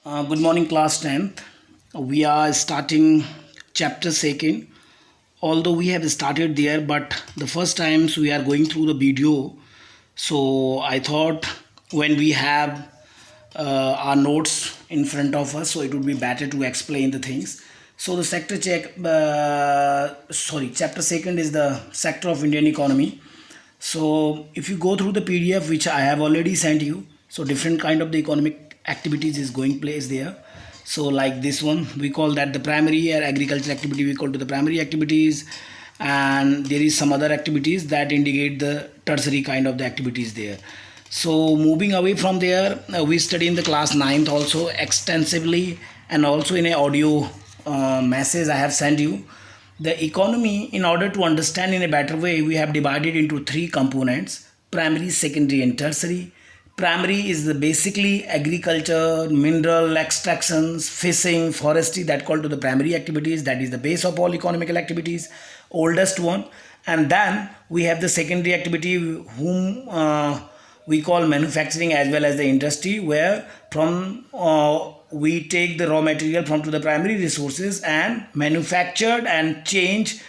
Good morning, class 10th. We are starting chapter 2nd. Although we have started there, but the first times we are going through the video. So I thought when we have our notes in front of us, so it would be better to explain the things. So the chapter 2nd is the sector of Indian economy. So if you go through the PDF which I have already sent you, so different kind of the economic activities is going place there. So like this one, we call that the primary or agriculture activity, we call to the primary activities, and there is some other activities that indicate the tertiary kind of the activities there. So moving away from there, we study in the class 9th also extensively, and also in a audio message I have sent you. The economy, in order to understand in a better way, we have divided into three components: primary, secondary, and tertiary. Primary is the basically agriculture, mineral extractions, fishing, forestry, that called to the primary activities. That is the base of all economical activities, oldest one. And then we have the secondary activity, whom we call manufacturing as well as the industry, where from we take the raw material from to the primary resources and manufactured and change,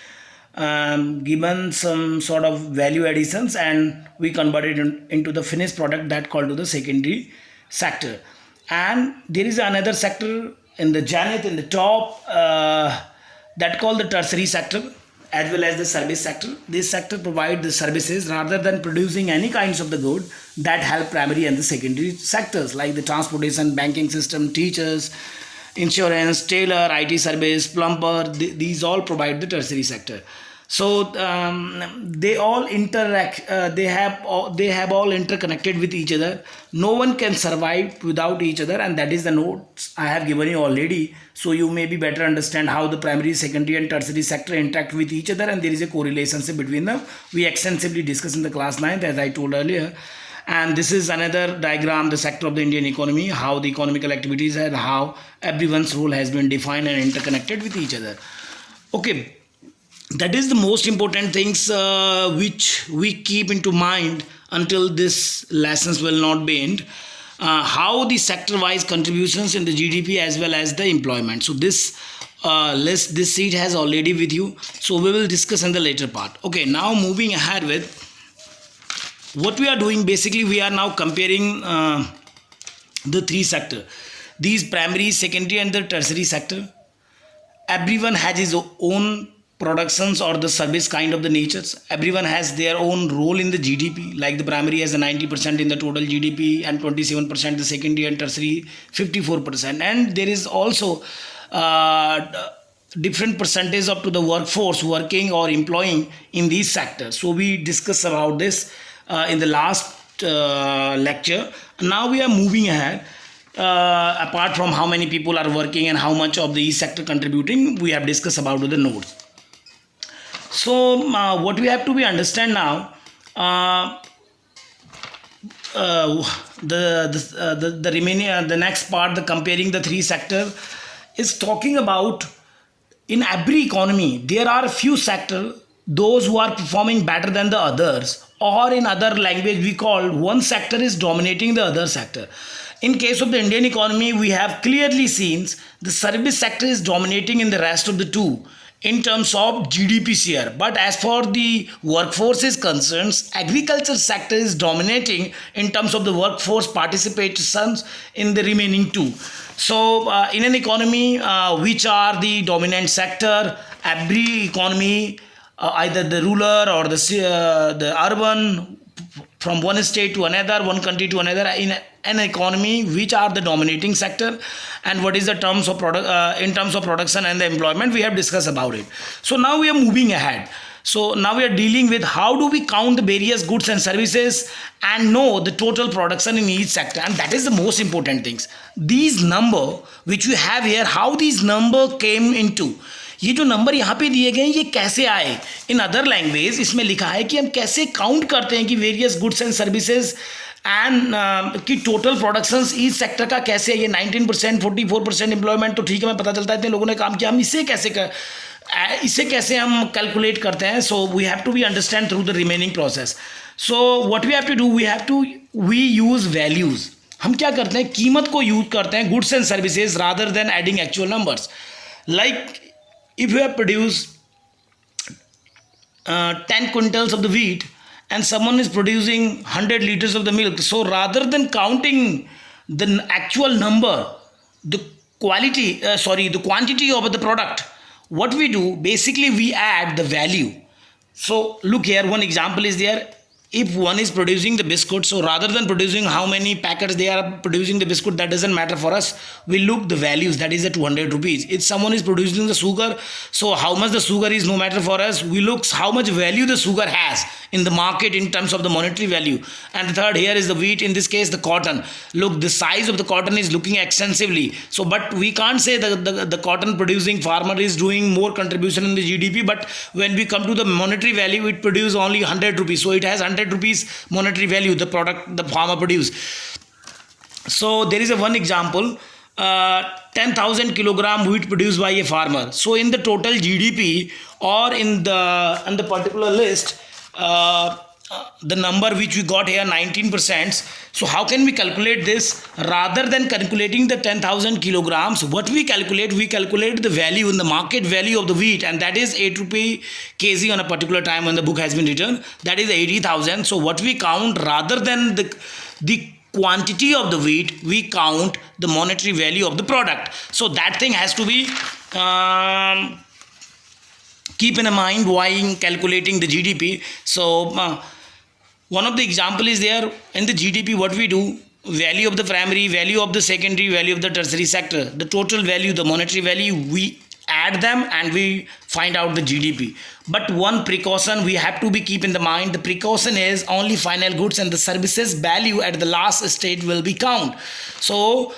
given some sort of value additions, and we convert it into the finished product that called to the secondary sector. And there is another sector in the zenith in the top, that called the tertiary sector as well as the service sector. This sector provide the services rather than producing any kinds of the good that help primary and the secondary sectors, like the transportation, banking system, teachers, insurance, tailor, IT service, plumber. These all provide the tertiary sector. So they all interact. They have all interconnected with each other. No one can survive without each other, and that is the notes I have given you already. So you may be better understand how the primary, secondary, and tertiary sector interact with each other, and there is a correlation between them. We extensively discussed in the class 9th, as I told earlier. And this is another diagram, the sector of the Indian economy, how the economical activities and how everyone's role has been defined and interconnected with each other. Okay, that is the most important things which we keep into mind until this lessons will not be end. How the sector wise contributions in the GDP as well as the employment. So this list, this sheet has already with you, so we will discuss in the later part. Okay, now moving ahead with what we are doing. Basically we are now comparing the three sector, these primary, secondary, and the tertiary sector. Everyone has his own productions or the service kind of the natures. Everyone has their own role in the GDP, like the primary has a 90% in the total GDP, and 27% the secondary, and tertiary 54%. And there is also different percentage up to the workforce working or employing in these sectors. So we discussed about this in the last lecture. Now we are moving ahead. Apart from how many people are working and how much of the each sector contributing, we have discussed about the nodes. So what we have to be understand now, the remaining the next part, the comparing the three sector, is talking about in every economy there are a few sector, those who are performing better than the others, or in other language we call one sector is dominating the other sector. In case of the Indian economy, we have clearly seen the service sector is dominating in the rest of the two in terms of GDP share. But as for the workforce is concerned, agriculture sector is dominating in terms of the workforce participations in the remaining two. So in an economy, which are the dominant sector, every economy, either the rural or the urban, from one state to another, one country to another, in an economy, which are the dominating sector, and what is the terms of product in terms of production and the employment, we have discussed about it. So now we are moving ahead. So now we are dealing with how do we count the various goods and services and know the total production in each sector, and that is the most important things. These number which we have here, how these number came into, ये जो number यहाँ पे दिए गए हैं ये कैसे आए. इन अदर लैंग्वेज इसमें लिखा है कि हम कैसे काउंट करते हैं कि various goods and services and कि टोटल प्रोडक्शंस इस सेक्टर का कैसे है. ये 19%, 44% एम्प्लॉयमेंट तो ठीक है, मैं पता चलता है इतने लोगों ने काम किया. हम इसे कैसे हम कैलकुलेट करते हैं. So we have to be understand through the remaining process. So what we have to do, we use values. हम क्या करते हैं, कीमत को यूज करते हैं goods and services rather than adding actual numbers. Like if you have produce 10 quintals of the wheat and someone is producing 100 liters of the milk, so rather than counting the actual number, the the quantity of the product, what we do, basically we add the value. So look here, one example is there. If one is producing the biscuit, so rather than producing how many packets they are producing the biscuit, that doesn't matter for us. We look the values, that is the 200 rupees. If someone is producing the sugar, so how much the sugar is no matter for us. We look how much value the sugar has in the market in terms of the monetary value. And the third here is the wheat, in this case the cotton. Look, the size of the cotton is looking extensively. So but we can't say the cotton producing farmer is doing more contribution in the GDP, but when we come to the monetary value, it produces only 100 rupees. So it has 100 rupees monetary value, the product the farmer produced. So there is a one example, 10,000 kilogram wheat produced by a farmer. So in the total GDP or in the particular list, the number which we got here 19%. So how can we calculate this? Rather than calculating the 10,000 kilograms, what we calculate the value in the market value of the wheat, and that is 8 rupee kg on a particular time when the book has been written, that is 80,000. So what we count, rather than the quantity of the wheat, we count the monetary value of the product. So that thing has to be keep in mind while calculating the GDP. So one of the example is there in the GDP. What we do, value of the primary, value of the secondary, value of the tertiary sector, the total value, the monetary value, we add them and we find out the GDP. But one precaution we have to be keep in the mind, the precaution is only final goods and the services value at the last stage will be count. So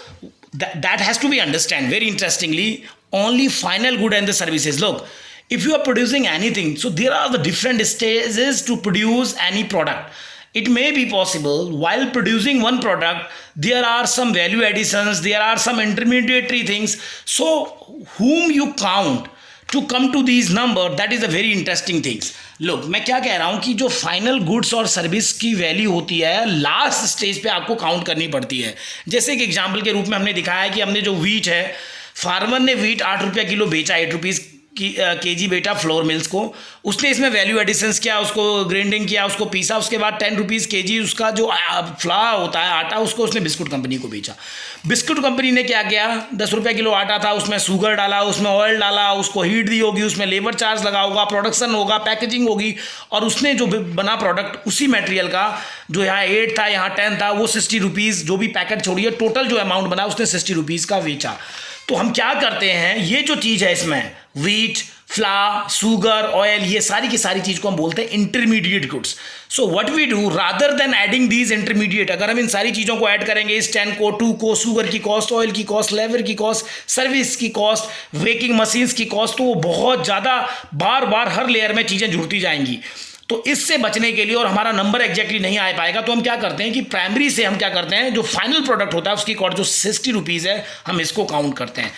that has to be understand very interestingly, only final good and the services. Look, if you are producing anything, so there are the different stages to produce any product. It may be possible while producing one product, there are some value additions, there are some intermediary things. So whom you count to come to these number, that is a very interesting things. लोग मैं क्या कह रहा हूँ कि जो final goods और service की वैल्यू होती है लास्ट स्टेज पे आपको काउंट करनी पड़ती है. जैसे कि एग्जांपल के रूप में हमने दिखाया है कि हमने जो वीट है, फार्मर ने वीट 8 रुपये किलो बेचा, 8 रुपीज़ केजी बेटा फ्लोर मिल्स को, उसने इसमें वैल्यू एडिशंस किया, उसको ग्राइंडिंग किया, उसको पीसा, उसके बाद 10 रुपीज़ केजी उसका जो फ्ला होता है आटा, उसको उसने बिस्कुट कंपनी को बेचा. बिस्कुट कंपनी ने क्या किया, 10 रुपये किलो आटा था, उसमें शुगर डाला, उसमें ऑयल डाला, उसको हीट दी होगी, उसमें लेबर चार्ज लगा होगा, प्रोडक्शन होगा, पैकेजिंग होगी, और उसने जो बना प्रोडक्ट उसी मटेरियल का, जो यहाँ 8 था यहाँ 10 था, वो 60 रुपीज़ जो भी पैकेट छोड़िए टोटल जो अमाउंट बना उसने 60 रुपीज़ का बेचा. तो हम क्या करते हैं, ये जो चीज़ है इसमें वीट, फ्ला, शुगर, ऑयल, ये सारी की सारी चीज़ को हम बोलते हैं intermediate goods. So what we do, rather than adding these intermediate, अगर हम इन सारी चीज़ों को ऐड करेंगे, इस 10 को, 2 को, शुगर की कॉस्ट, ऑयल की कॉस्ट, लेबर की कॉस्ट, सर्विस की कॉस्ट, वेकिंग मशीन्स की कॉस्ट, तो वो बहुत ज़्यादा बार बार हर लेयर में चीज़ें जुड़ती जाएंगी. तो इससे बचने के लिए और हमारा नंबर एग्जैक्टली नहीं आ पाएगा, तो हम क्या करते हैं कि प्राइमरी से हम क्या करते हैं, जो फाइनल प्रोडक्ट होता है उसकी कॉस्ट जो 60 रुपीज़ है, हम इसको काउंट करते हैं.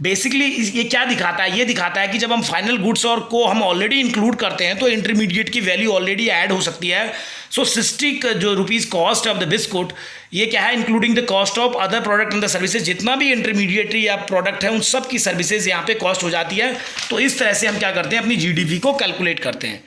बेसिकली ये क्या दिखाता है, ये दिखाता है कि जब हम फाइनल गुड्स और को हम ऑलरेडी इंक्लूड करते हैं तो इंटरमीडिएट की वैल्यू ऑलरेडी ऐड हो सकती है. सो 60 जो rupees cost of the biscuit, ये क्या है, including the cost of other product and the services, जितना भी इंटरमीडिएटरी या प्रोडक्ट है उन सब की सर्विसेज यहाँ पे कॉस्ट हो जाती है. तो इस तरह से हम क्या करते हैं, अपनी GDP को कैलकुलेट करते हैं.